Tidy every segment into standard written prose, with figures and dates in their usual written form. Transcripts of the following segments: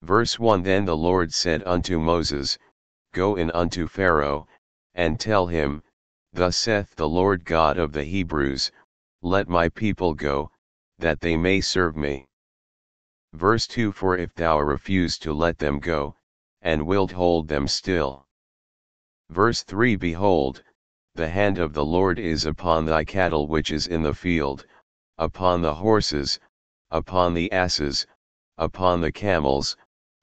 Verse 1 Then the Lord said unto Moses, Go in unto Pharaoh, and tell him, Thus saith the Lord God of the Hebrews, Let my people go, that they may serve me. Verse 2 For if thou refuse to let them go, and wilt hold them still. Verse 3 Behold, the hand of the Lord is upon thy cattle which is in the field, upon the horses, upon the asses, upon the camels,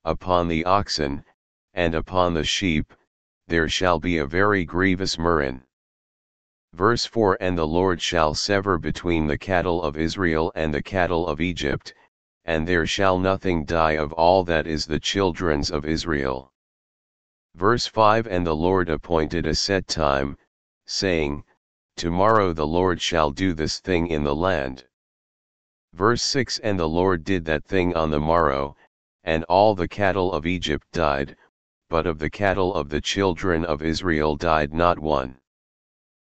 upon the oxen, and upon the sheep, there shall be a very grievous murrain. Verse 4 And the Lord shall sever between the cattle of Israel and the cattle of Egypt, and there shall nothing die of all that is the children's of Israel. Verse 5 And the Lord appointed a set time, saying, Tomorrow the Lord shall do this thing in the land. Verse 6 And the Lord did that thing on the morrow, and all the cattle of Egypt died, but of the cattle of the children of Israel died not one.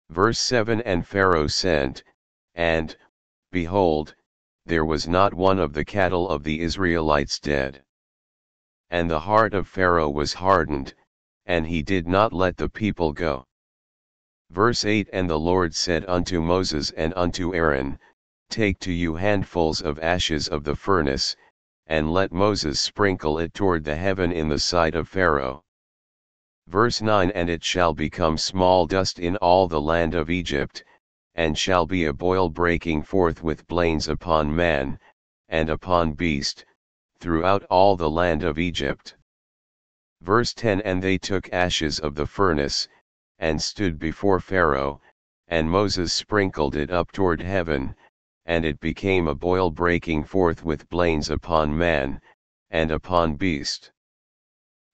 Verse 7 And Pharaoh sent, and, behold, there was not one of the cattle of the Israelites dead. And the heart of Pharaoh was hardened, and he did not let the people go. Verse 8 And the Lord said unto Moses and unto Aaron, Take to you handfuls of ashes of the furnace, and let Moses sprinkle it toward the heaven in the sight of Pharaoh. Verse 9 And it shall become small dust in all the land of Egypt, and shall be a boil breaking forth with blains upon man, and upon beast, throughout all the land of Egypt. Verse 10 And they took ashes of the furnace, and stood before Pharaoh, and Moses sprinkled it up toward heaven, and it became a boil breaking forth with blains upon man, and upon beast.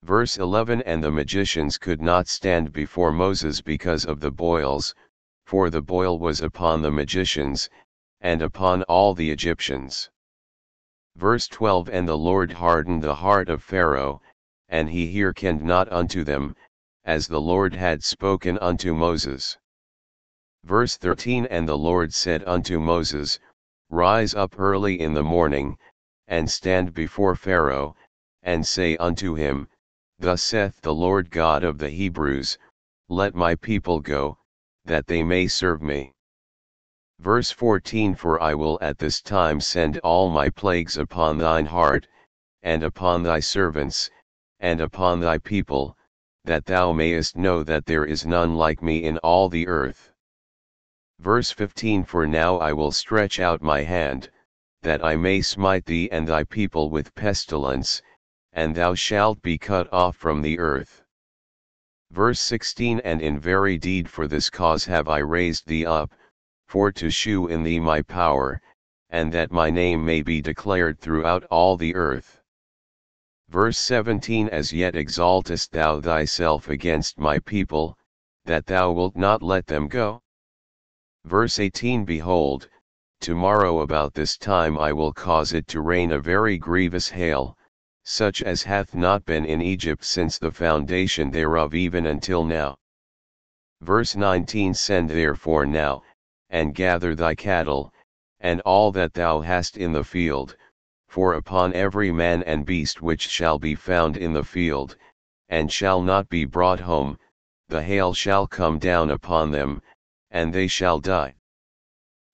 Verse 11 And the magicians could not stand before Moses because of the boils, for the boil was upon the magicians, and upon all the Egyptians. Verse 12 And the Lord hardened the heart of Pharaoh, and he hearkened not unto them, as the Lord had spoken unto Moses. Verse 13 And the Lord said unto Moses, Rise up early in the morning, and stand before Pharaoh, and say unto him, Thus saith the Lord God of the Hebrews, Let my people go, that they may serve me. Verse 14 For I will at this time send all my plagues upon thine heart, and upon thy servants, and upon thy people, that thou mayest know that there is none like me in all the earth. Verse 15 For now I will stretch out my hand, that I may smite thee and thy people with pestilence, and thou shalt be cut off from the earth. Verse 16 And in very deed for this cause have I raised thee up, for to shew in thee my power, and that my name may be declared throughout all the earth. Verse 17 As yet exaltest thou thyself against my people, that thou wilt not let them go? Verse 18 Behold, tomorrow about this time I will cause it to rain a very grievous hail, such as hath not been in Egypt since the foundation thereof even until now. Verse 19 Send therefore now, and gather thy cattle, and all that thou hast in the field, for upon every man and beast which shall be found in the field, and shall not be brought home, the hail shall come down upon them, and they shall die.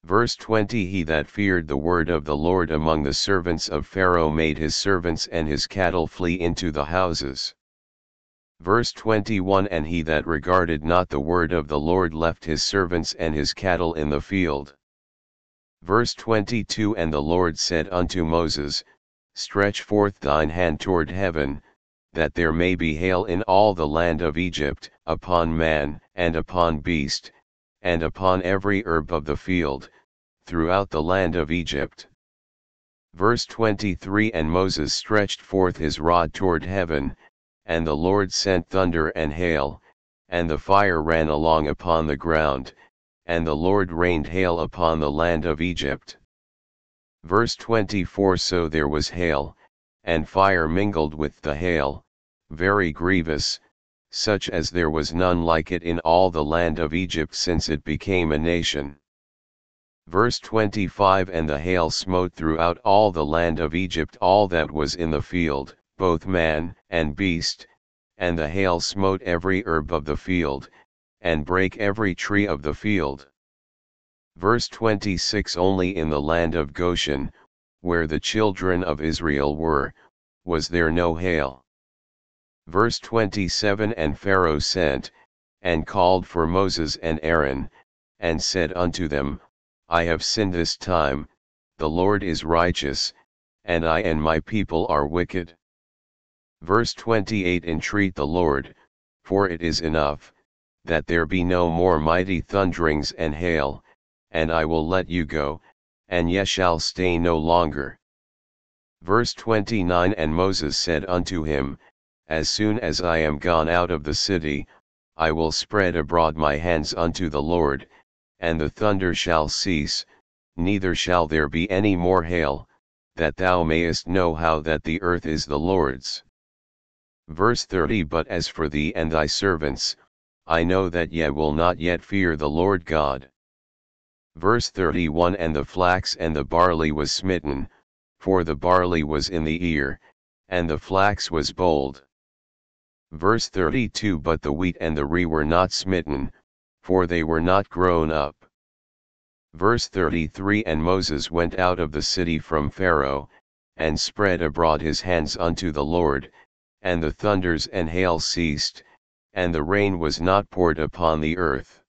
Verse 20 He that feared the word of the Lord among the servants of Pharaoh made his servants and his cattle flee into the houses. Verse 21 And he that regarded not the word of the Lord left his servants and his cattle in the field. Verse 22 And the Lord said unto Moses, Stretch forth thine hand toward heaven, that there may be hail in all the land of Egypt, upon man, and upon beast, and upon every herb of the field, throughout the land of Egypt. Verse 23 And Moses stretched forth his rod toward heaven, and the Lord sent thunder and hail, and the fire ran along upon the ground, and the Lord rained hail upon the land of Egypt. Verse 24 So there was hail, and fire mingled with the hail, very grievous, such as there was none like it in all the land of Egypt since it became a nation. Verse 25 And the hail smote throughout all the land of Egypt all that was in the field, both man and beast, and the hail smote every herb of the field, and brake every tree of the field. Verse 26 Only in the land of Goshen, where the children of Israel were, was there no hail. Verse 27 And Pharaoh sent, and called for Moses and Aaron, and said unto them, I have sinned this time, the Lord is righteous, and I and my people are wicked. Verse 28 Entreat the Lord, for it is enough, that there be no more mighty thunderings and hail, and I will let you go, and ye shall stay no longer. Verse 29 And Moses said unto him, As soon as I am gone out of the city, I will spread abroad my hands unto the Lord, and the thunder shall cease, neither shall there be any more hail, that thou mayest know how that the earth is the Lord's. Verse 30 But as for thee and thy servants, I know that ye will not yet fear the Lord God. Verse 31 And the flax and the barley was smitten, for the barley was in the ear, and the flax was bold. Verse 32 But the wheat and the rye were not smitten, for they were not grown up. Verse 33 And Moses went out of the city from Pharaoh, and spread abroad his hands unto the Lord, and the thunders and hail ceased, and the rain was not poured upon the earth.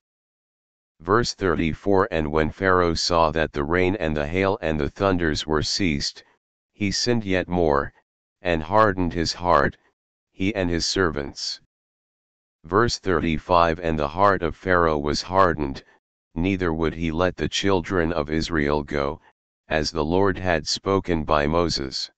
Verse 34 And when Pharaoh saw that the rain and the hail and the thunders were ceased, he sinned yet more, and hardened his heart, he and his servants. Verse 35 And the heart of Pharaoh was hardened, neither would he let the children of Israel go, as the Lord had spoken by Moses.